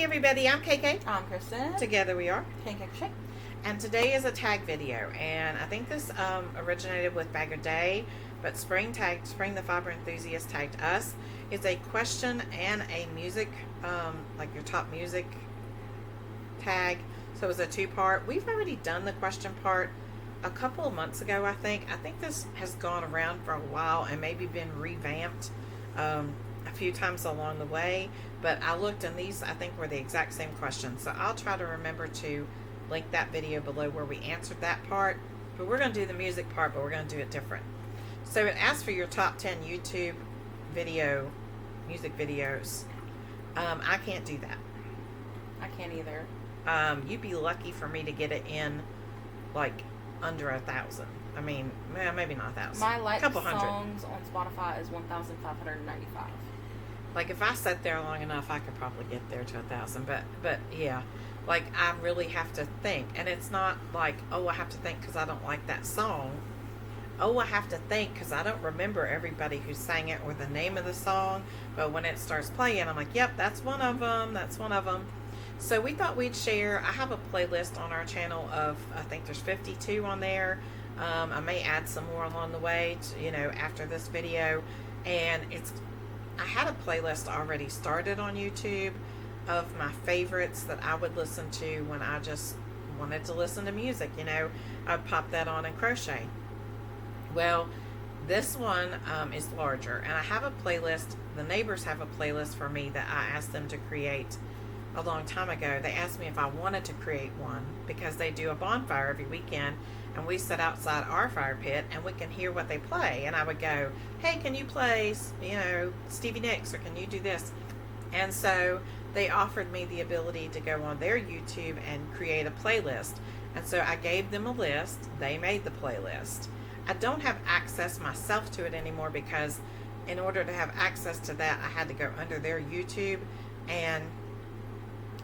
Hey everybody, I'm KK. I'm Kristen. Together we are. KK Crochet. And today is a tag video, and I think this originated with Bag of Day, but Spring the Fiber Enthusiast tagged us. It's a question and a music, like your top music tag. So it's a two-part. We've already done the question part a couple of months ago, I think. I think this has gone around for a while and maybe been revamped a few times along the way. But I looked, and these, I think, were the exact same questions. So I'll try to remember to link that video below where we answered that part. But we're going to do the music part, but we're going to do it different. So it asks for your top 10 YouTube music videos. I can't do that. I can't either. You'd be lucky for me to get it in, like, under 1,000. I mean, maybe not 1,000. My liked couple hundred songs on Spotify is 1,595. Like, if I sat there long enough, I could probably get there to 1,000. But yeah, like, I really have to think. And it's not like, oh, I have to think because I don't like that song. Oh, I have to think because I don't remember everybody who sang it or the name of the song. But when it starts playing, I'm like, yep, that's one of them. That's one of them. So we thought we'd share. I have a playlist on our channel of, I think there's 52 on there. I may add some more along the way, after this video. And I had a playlist already started on YouTube of my favorites that I would listen to when I just wanted to listen to music. I'd pop that on and crochet. Well, this one is larger, and I have a playlist. The neighbors have a playlist for me that I asked them to create a long time ago. They asked me if I wanted to create one because they do a bonfire every weekend, and we sit outside our fire pit and we can hear what they play. And I would go, hey, can you play, Stevie Nicks, or can you do this? And so they offered me the ability to go on their YouTube and create a playlist. And so I gave them a list. They made the playlist. I don't have access myself to it anymore because in order to have access to that, I had to go under their YouTube, and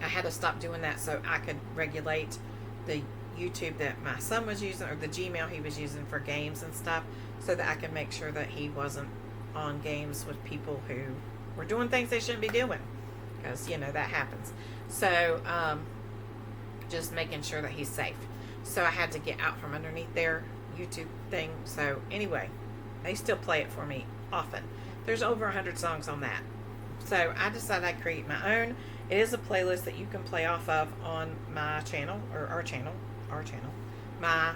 I had to stop doing that so I could regulate the YouTube that my son was using, or the Gmail he was using for games and stuff, so that I could make sure that he wasn't on games with people who were doing things they shouldn't be doing, because that happens. So just making sure that he's safe. So I had to get out from underneath their YouTube thing. So anyway, they still play it for me often. There's over 100 songs on that. So I decided I'd create my own. It is a playlist that you can play off of on my channel, or our channel, my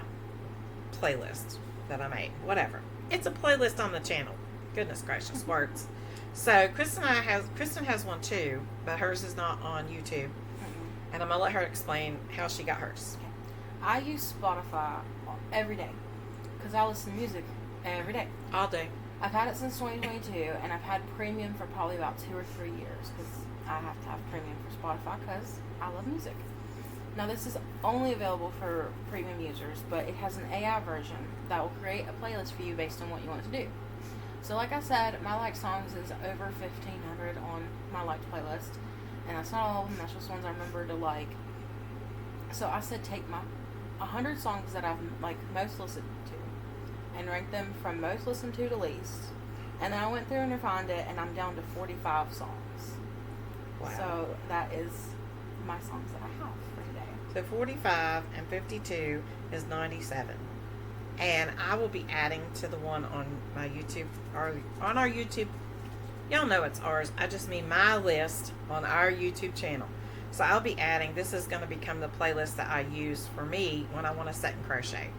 playlist that I made, whatever. It's a playlist on the channel. Goodness gracious, words. So Kristen has one too, but hers is not on YouTube. And I'm going to let her explain how she got hers. I use Spotify every day because I listen to music every day. All day. I've had it since 2022, and I've had premium for probably about 2 or 3 years because I have to have premium for Spotify because I love music. Now, this is only available for premium users, but it has an AI version that will create a playlist for you based on what you want it to do. So, like I said, my liked songs is over 1,500 on my liked playlist, and that's not all of them. That's just ones I remember to like. So I said take my 100 songs that I've most listened to and rank them from most listened to least. And then I went through and refined it, and I'm down to 45 songs. Wow. So that is my songs that I have for today. So 45 and 52 is 97. And I will be adding to the one on my YouTube, or on our YouTube. Y'all know it's ours. I just mean my list on our YouTube channel. So I'll be adding, this is going to become the playlist that I use for me when I want to set and crochet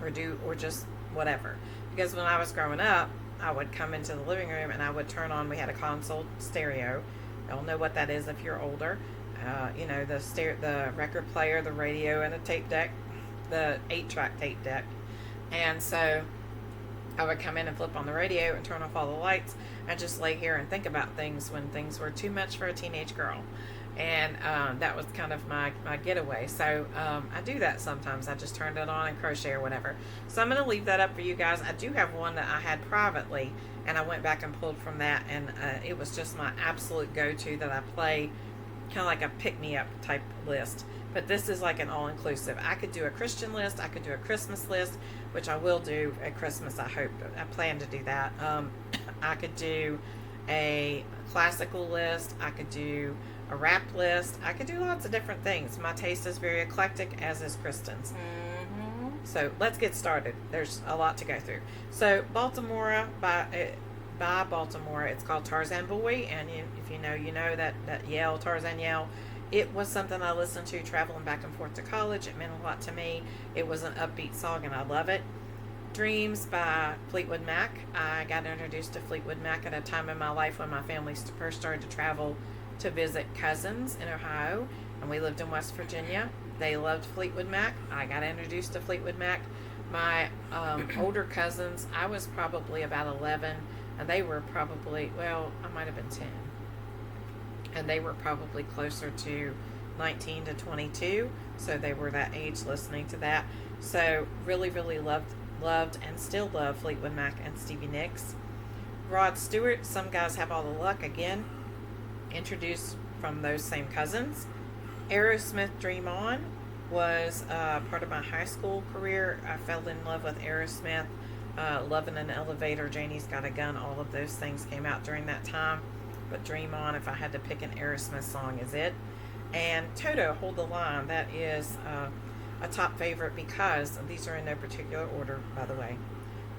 or just whatever. Because when I was growing up, I would come into the living room and I would turn on, we had a console stereo. Y'all know what that is if you're older. The record player, the radio, and a tape deck, the 8-track tape deck. And so I would come in and flip on the radio and turn off all the lights and just lay here and think about things when things were too much for a teenage girl. And that was kind of my getaway. So I do that sometimes. I just turned it on and crochet or whatever. So I'm going to leave that up for you guys. I do have one that I had privately, and I went back and pulled from that, and it was just my absolute go-to that I play, kind of like a pick-me-up type list. But this is like an all-inclusive. I could do a Christian list. I could do a Christmas list, which I will do at Christmas, I hope. I plan to do that. I could do a classical list. I could do a rap list. I could do lots of different things. My taste is very eclectic, as is Kristen's. So let's get started. There's a lot to go through. So Baltimore by Baltimore, it's called Tarzan Boy, and if you know that yell, Tarzan yell. It was something I listened to traveling back and forth to college. It meant a lot to me. It was an upbeat song, and I love it. Dreams by Fleetwood Mac. I got introduced to Fleetwood Mac at a time in my life when my family first started to travel to visit cousins in Ohio, and we lived in West Virginia. They loved Fleetwood Mac. I got introduced to Fleetwood Mac. My older cousins, I was probably about 11, and they were probably, well, I might have been 10. And they were probably closer to 19 to 22, so they were that age listening to that. So really, really loved and still love Fleetwood Mac and Stevie Nicks. Rod Stewart, Some Guys Have All the Luck, again, introduced from those same cousins. Aerosmith, Dream On, was part of my high school career. I fell in love with Aerosmith. Love in an Elevator, Janie's Got a Gun, all of those things came out during that time. But Dream On, if I had to pick an Aerosmith song, is it. And Toto, Hold the Line, that is a top favorite because, these are in no particular order, by the way.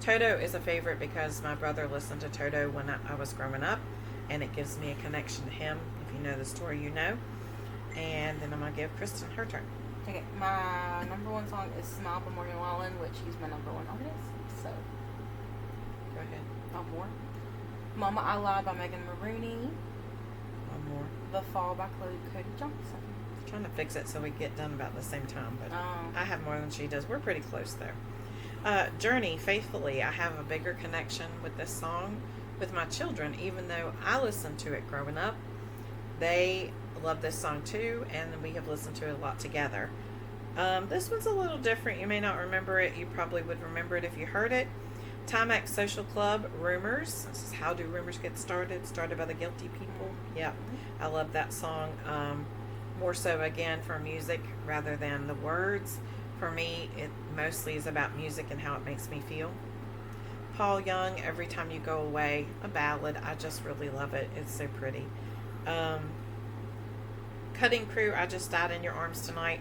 Toto is a favorite because my brother listened to Toto when I was growing up, and it gives me a connection to him. If you know the story, you know. And then I'm going to give Kristen her turn. Okay, my number one song is Smile by Morgan Wallen, which he's my number one artist. So, go ahead. One more. Mama I Lie by Megan Maroney. One more. The Fall by Cody Johnson. I'm trying to fix it so we get done about the same time, but I have more than she does. We're pretty close there. Journey, Faithfully. I have a bigger connection with this song with my children, even though I listened to it growing up. They love this song too, and we have listened to it a lot together. This one's a little different. You may not remember it. You probably would remember it if you heard it. Timex Social Club, Rumors. This is How Do Rumors Get Started? Started by the Guilty People. Yeah, I love that song. More so, again, for music rather than the words. For me, it mostly is about music and how it makes me feel. Paul Young, Every Time You Go Away, a ballad. I just really love it. It's so pretty. Cutting Crew, I Just Died in Your Arms Tonight.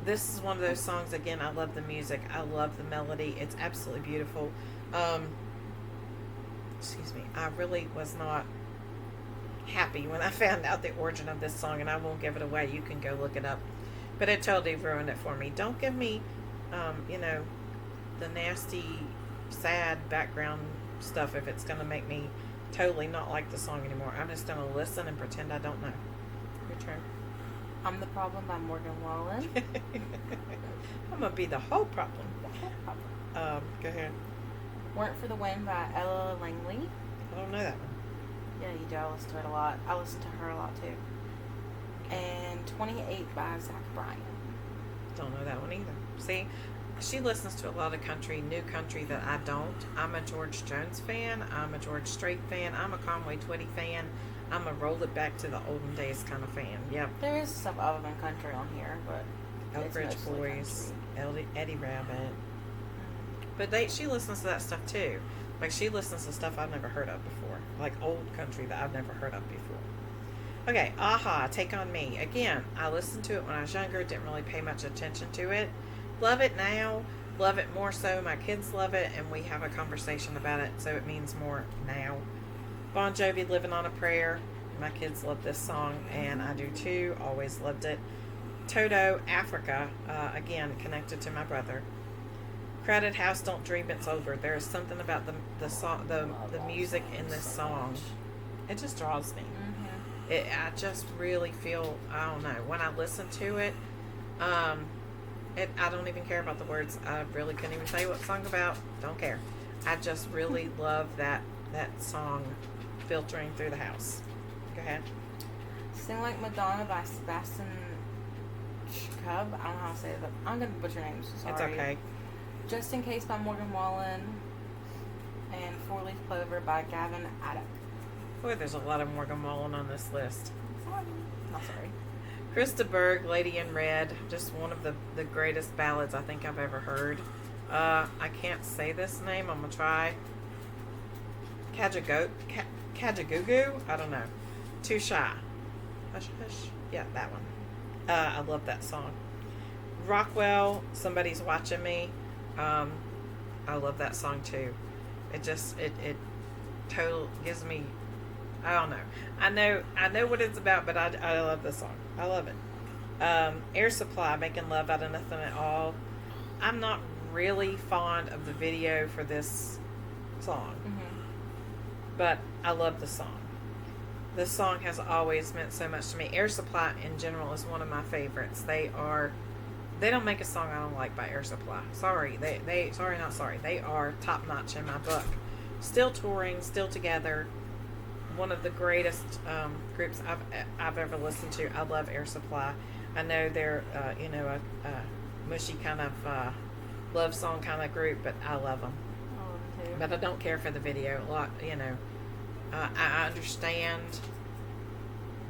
This is one of those songs, again, I love the music. I love the melody. It's absolutely beautiful. Excuse me. I really was not happy when I found out the origin of this song, and I won't give it away. You can go look it up. But it totally ruined it for me. Don't give me, the nasty, sad background stuff if it's going to make me totally not like the song anymore. I'm just going to listen and pretend I don't know. Your turn. I'm the Problem by Morgan Wallen. I'm going to be the whole problem. Go ahead. Weren't for the Wind by Ella Langley. I don't know that one. Yeah, you do. I listen to it a lot. I listen to her a lot too. And 28 by Zach Bryan. Don't know that one either. See, she listens to a lot of country, new country that I don't. I'm a George Jones fan. I'm a George Strait fan. I'm a Conway Twitty fan. I'm a roll it back to the olden days kind of fan. Yep. There is stuff other than country on here, but Elbridge Boys, Eddie Rabbit. But she listens to that stuff too. Like, she listens to stuff I've never heard of before. Like old country that I've never heard of before. Okay, Aha, Take On Me. Again, I listened to it when I was younger. Didn't really pay much attention to it. Love it now. Love it more so. My kids love it, and we have a conversation about it, so it means more now. Bon Jovi, Living on a Prayer. My kids love this song, and I do too. Always loved it. Toto, Africa. Again, connected to my brother. Crowded House, Don't Dream It's Over. There is something about the song, the music in this song. It just draws me. I just really feel, I don't know, when I listen to it, I don't even care about the words. I really couldn't even tell you what the song's about. Don't care. I just really love that song filtering through the house. Go ahead. Sing Like Madonna by Sebastian Cub. I don't know how to say it, but I'm going to butcher names. Sorry. It's okay. Just in Case by Morgan Wallen. And Four Leaf Clover by Gavin Addock. Boy, there's a lot of Morgan Wallen on this list. Sorry. Not sorry. Krista Berg, Lady in Red. Just one of the greatest ballads I think I've ever heard. I can't say this name. I'm going to try. Kajagoogoo? I don't know. Too Shy. Hush Hush. Yeah, that one. I love that song. Rockwell, Somebody's Watching Me. Um, I love that song too. It total gives me, I don't know. I know what it's about, but I love this song. I love it. Air Supply, Making Love Out of Nothing at All. I'm not really fond of the video for this song, but I love the song. This song has always meant so much to me. Air Supply in general is one of my favorites. They don't make a song I don't like by Air Supply. Sorry, they are top notch in my book. Still touring, still together. One of the greatest groups I've ever listened to. I love Air Supply. I know they're a mushy kind of love song kind of group, but I love them. I love them too. But I don't care for the video a lot. I understand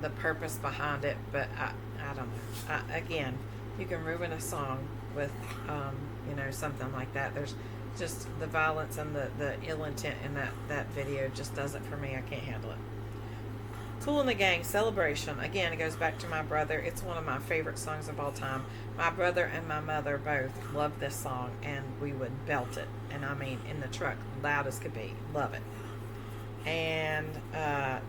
the purpose behind it, but I don't know. Again, you can ruin a song with something like that. There's just the violence and the ill intent in that video just does it for me. I can't handle it. Kool and the Gang, Celebration. Again, it goes back to my brother. It's one of my favorite songs of all time. My brother and my mother both loved this song, and we would belt it. And I mean, in the truck, loud as could be. Love it. And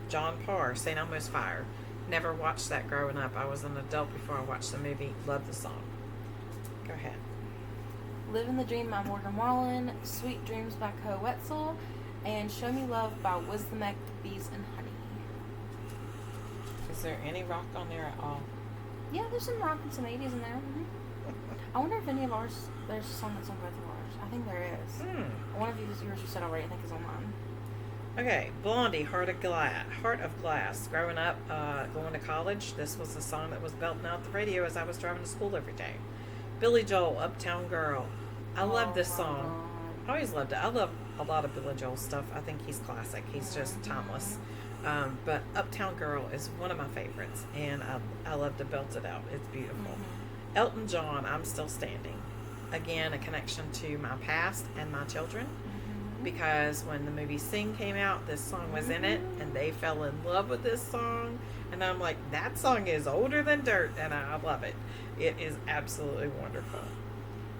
John Parr, St. Elmo's Fire. Never watched that growing up. I was an adult before I watched the movie. Love the song. Go ahead. Living the Dream by Morgan Wallen, Sweet Dreams by Co Wetzel, and Show Me Love by Wisdom Bees and Honey. Is there any rock on there at all? Yeah, there's some rock and some 80s in there. I wonder if any of ours, there's a song that's on both of ours. I think there is. One of yours you said already, I think is on mine. Okay, Blondie, Heart of Glass. Growing up, going to college, this was the song that was belting out the radio as I was driving to school every day. Billy Joel, Uptown Girl. I love this song. I always loved it. I love a lot of Billy Joel stuff. I think he's classic. He's just timeless. But Uptown Girl is one of my favorites, and I love to belt it out. It's beautiful. Elton John, I'm Still Standing. Again, a connection to my past and my children, because when the movie Sing came out, this song was in it, and they fell in love with this song, and I'm like, that song is older than dirt, and I love it. It is absolutely wonderful.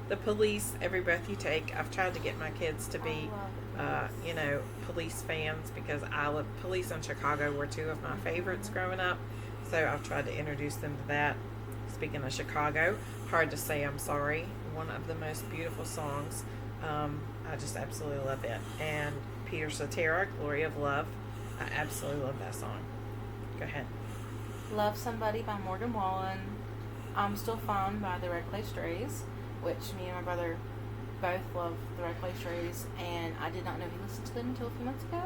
The Police, Every Breath You Take. I've tried to get my kids to be Police fans, because I love Police in Chicago were two of my favorites growing up, so I've tried to introduce them to that. Speaking of Chicago, Hard to Say I'm Sorry, one of the most beautiful songs. I just absolutely love it. And Peter Cetera, Glory of Love. I absolutely love that song. Go ahead. Love Somebody by Morgan Wallen. I'm Still Fine by the Red Clay Strays, which me and my brother both love the Red Clay Strays, and I did not know he listened to them until a few months ago.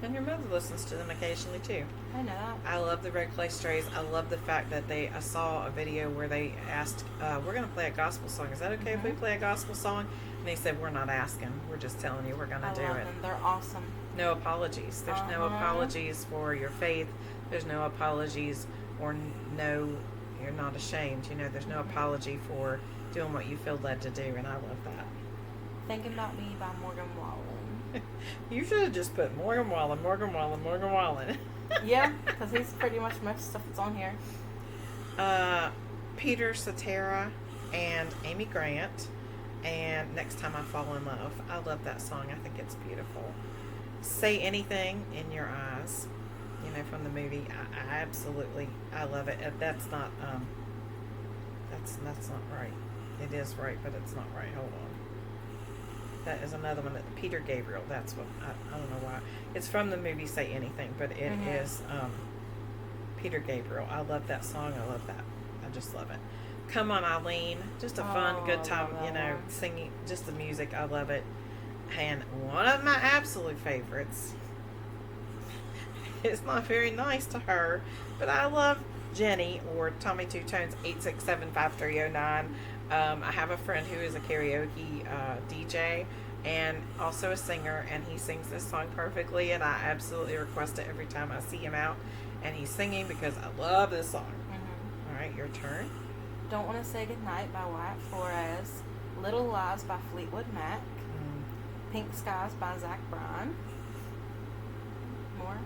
And your mother listens to them occasionally too. I know that. I love the Red Clay Strays. I love the fact that I saw a video where they asked, we're going to play a gospel song. Is that okay if we play a gospel song? And they said, we're not asking. We're just telling you we're going to do love it. them. They're awesome. No apologies. There's no apologies for your faith. There's no apologies or no, you're not ashamed. There's no apology for doing what you feel led to do, and I love that. Thinking About Me by Morgan Wallen. You should have just put Morgan Wallen. Yeah, because he's pretty much most stuff that's on here. Peter Cetera and Amy Grant, and Next Time I Fall in Love. I love that song. I think it's beautiful. Say Anything in Your Eyes, from the movie. I love it. That's not that's not right. It is right, but it's not right. Hold on. That is another one. Peter Gabriel. That's what I don't know why. It's from the movie Say Anything, but it is Peter Gabriel. I love that song. I love that. I just love it. Come On Eileen. Just a fun, good time. Singing. Just the music. I love it. And one of my absolute favorites. It's not very nice to her, but I love Jenny, or Tommy Two Tones, 867-5309. I have a friend who is a karaoke DJ and also a singer, and he sings this song perfectly, and I absolutely request it every time I see him out and he's singing, because I love this song. All right, your turn. Don't Want to Say Goodnight by Wyatt Flores. Little Lies by Fleetwood Mac. Pink Skies by Zach Bryan. More.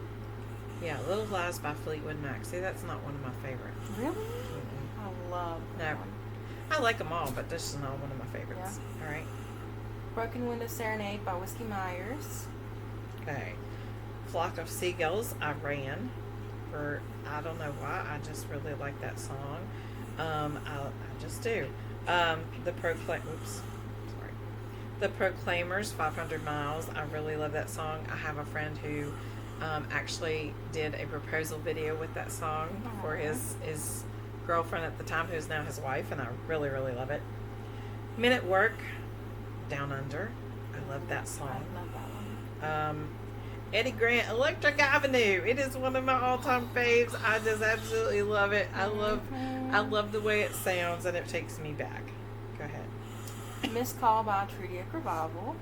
Yeah, Little Lies by Fleetwood Mac. See, that's not one of my favorites. Really? Mm-mm. I love that No. one. I like them all, but this is not one of my favorites. Yeah. All right. Broken Window Serenade by Whiskey Myers. Okay. Flock of Seagulls, I ran for, I don't know why, I just really like that song. I just do. The Proclaimers, 500 Miles, I really love that song. I have a friend who actually did a proposal video with that song for his girlfriend at the time, who's now his wife, and I really, really love it. Men at Work, Down Under, I love that song. I love that one. Eddie Grant, Electric Avenue. It is one of my all-time faves. I just absolutely love it. I love the way it sounds, and it takes me back. Go ahead. Missed Call by Trudy Revival.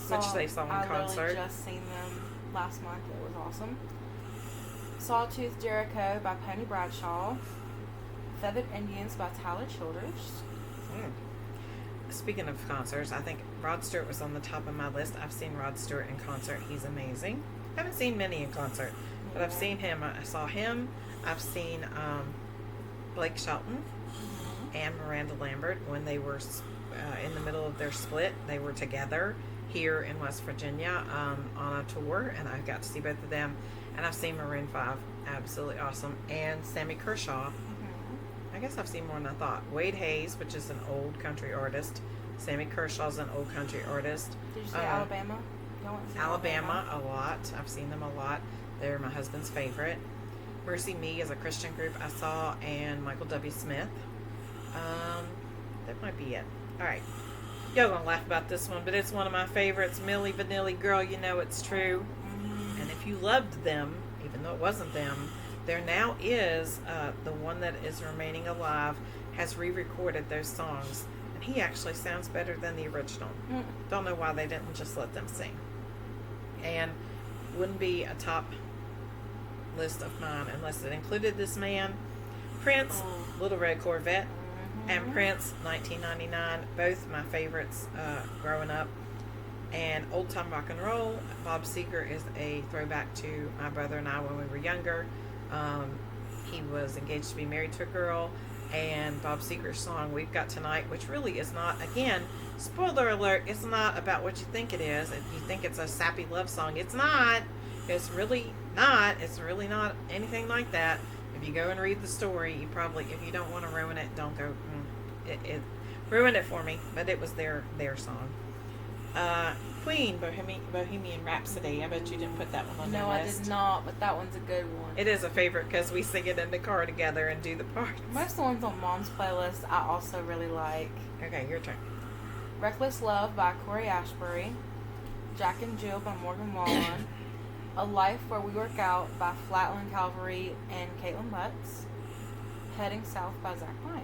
Which they saw in concert. I literally just seen them last month. It was awesome. Sawtooth Jericho by Pony Bradshaw. Feathered Indians by Tyler Childers. Speaking of concerts, I think Rod Stewart was on the top of my list. I've seen Rod Stewart in concert. He's amazing. I haven't seen many in concert, but I've seen him. I saw him. I've seen Blake Shelton and Miranda Lambert when they were in the middle of their split. They were together here in West Virginia on a tour, and I got to see both of them. And I've seen Maroon 5. Absolutely awesome. And Sammy Kershaw. I guess I've seen more than I thought. Wade Hayes, which is an old country artist. Sammy Kershaw's an old country artist. Did you say Alabama? Alabama, a lot. I've seen them a lot. They're my husband's favorite. Mercy Me is a Christian group I saw, and Michael W. Smith. That might be it. All right. Y'all gonna laugh about this one, but it's one of my favorites. Milli Vanilli, Girl, You Know It's True. And if you loved them, even though it wasn't them, there now is the one that is remaining alive has re-recorded those songs, and he actually sounds better than the original. Don't know why they didn't just let them sing. And wouldn't be a top list of mine unless it included this man. Prince, Little Red Corvette, and Prince, 1999, both my favorites growing up. And Old Time Rock and Roll, Bob Seger is a throwback to my brother and I when we were younger. He was engaged to be married to a girl, and Bob Seger's song We've Got Tonight, which really is not, again, spoiler alert, it's not about what you think it is. If you think it's a sappy love song, it's not. It's really not. It's really not anything like that. If you go and read the story, you probably, if you don't want to ruin it, don't go. It ruined it for me, but it was their song. Queen, Bohemian Rhapsody. I bet you didn't put that one on your list. No, I did not, but that one's a good one. It is a favorite because we sing it in the car together and do the parts. Most of the ones on Mom's playlist I also really like. Okay, your turn. Reckless Love by Corey Ashbury. Jack and Jill by Morgan Wallen. A Life Where We Work Out by Flatland Calvary and Caitlin Butts. Heading South by Zach Bryan.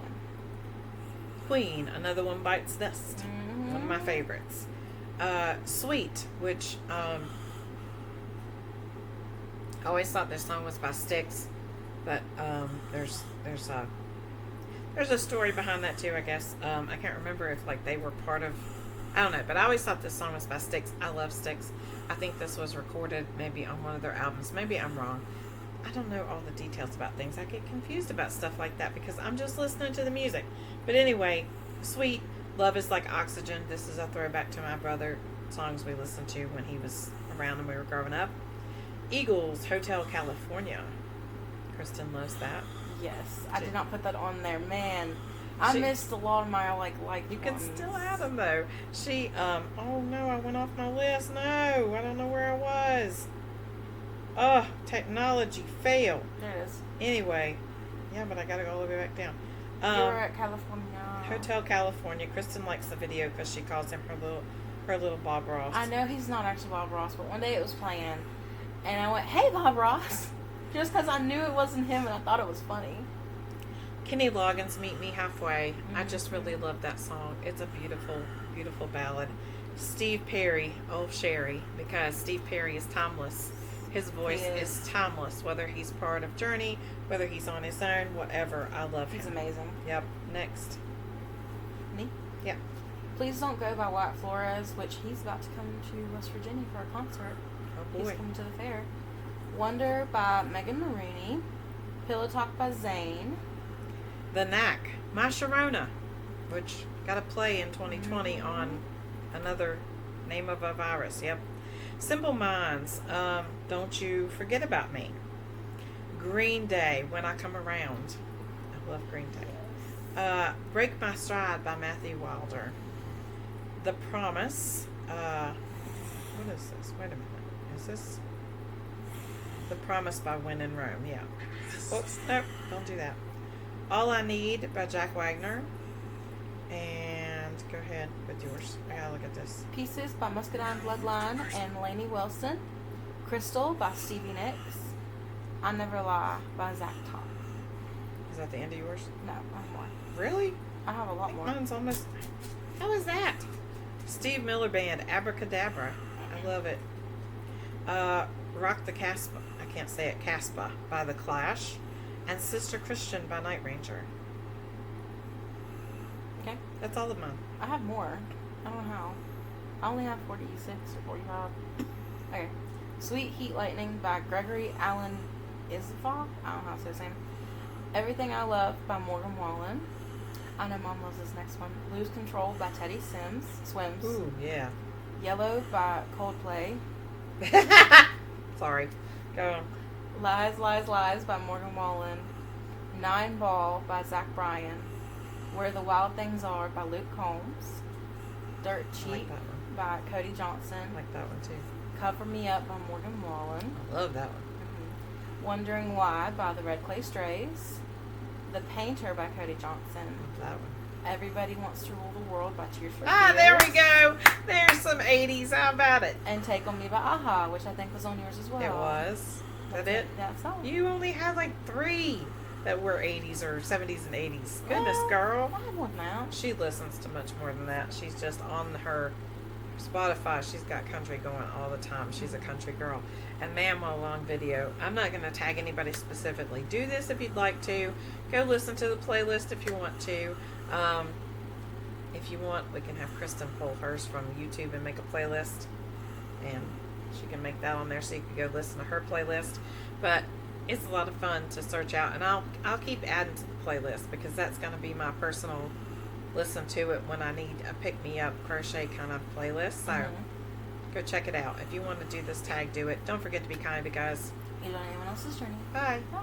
Queen, Another One Bites Dust. One of my favorites. Sweet, which I always thought this song was by Styx, but there's a story behind that too, I guess. I can't remember if like they were part of, I don't know, but I always thought this song was by Styx. I love Styx. I think this was recorded maybe on one of their albums. Maybe I'm wrong. I don't know all the details about things. I get confused about stuff like that because I'm just listening to the music. But anyway, Sweet. Love Is Like Oxygen. This is a throwback to my brother. Songs we listened to when he was around and we were growing up. Eagles, Hotel California. Kristen loves that. Yes, I did not put that on there. Man, I missed a lot of my like You can ones. still add them though. She, oh no, I went off my list. No, I don't know where I was. Oh, technology fail. There it is. Anyway, yeah, but I gotta go all the way back down. You're at California. Hotel California. Kristen likes the video because she calls him her little Bob Ross. I know he's not actually Bob Ross, but one day it was playing, and I went, "Hey, Bob Ross," just because I knew it wasn't him, and I thought it was funny. Kenny Loggins, Meet Me Halfway. I just really love that song. It's a beautiful, beautiful ballad. Steve Perry, Oh Sherry, because Steve Perry is timeless. His voice is timeless, whether he's part of Journey, whether he's on his own, whatever. I love him. He's amazing. Yep. Next. Me? Yeah. Please Don't Go by White Flores, which he's about to come to West Virginia for a concert. Oh boy. He's coming to the fair. Wonder by Megan Maroney. Pillow Talk by Zane. The Knack, My Sharona, which got to play in 2020 on another name of a virus. Yep. Simple Minds, Don't You Forget About Me. Green Day, When I Come Around. I love Green Day. Break My Stride by Matthew Wilder. The Promise. What is this? Wait a minute. Is this The Promise by When in Rome? Yeah. Oops, nope, don't do that. All I Need by Jack Wagner. And go ahead with yours. I gotta look at this. Pieces by Muscadine Bloodline and Lainey Wilson. Crystal by Stevie Nicks. I Never Lie by Zach Tom. Is that the end of yours? No, I have more. Really? I have a lot more. Mine's almost. How is that? Steve Miller Band, Abracadabra. I love it. Rock the Casbah. I can't say it. Casbah by The Clash. And Sister Christian by Night Ranger. Okay. That's all of mine. I have more. I don't know how. I only have 46 or 45. Okay. Sweet Heat Lightning by Gregory Allen Isfah. I don't know how to say his name. Everything I Love by Morgan Wallen. I know Mom loves this next one. Lose Control by Teddy Swims. Ooh, yeah. Yellow by Coldplay. Sorry. Go on. Lies, Lies, Lies by Morgan Wallen. 9 Ball by Zach Bryan. Where the Wild Things Are by Luke Combs. Dirt I Cheap like that one. by Cody Johnson. I like that one too. Cover Me Up by Morgan Wallen. I love that one. Wondering Why by the Red Clay Strays. The Painter by Cody Johnson. I love that one. Everybody Wants to Rule the World by Tears for Ah, Fears. there we go. There's some 80s. How about it? And Take On Me by Aha, which I think was on yours as well. It was. Is that it? That's all. You only had like 3 that were 80s or 70s and 80s. Goodness, girl. I have one now. She listens to much more than that. She's just on her Spotify. She's got country going all the time. She's a country girl. And Mamma Long Video. I'm not going to tag anybody specifically. Do this if you'd like to. Go listen to the playlist if you want to. If you want, we can have Kristen pull hers from YouTube and make a playlist. And she can make that on there so you can go listen to her playlist. But it's a lot of fun to search out. And I'll keep adding to the playlist because that's going to be my personal listen to it when I need a pick-me-up crochet kind of playlist. So go check it out. If you want to do this tag, do it. Don't forget to be kind, guys. You don't anyone else's journey. Bye. Bye.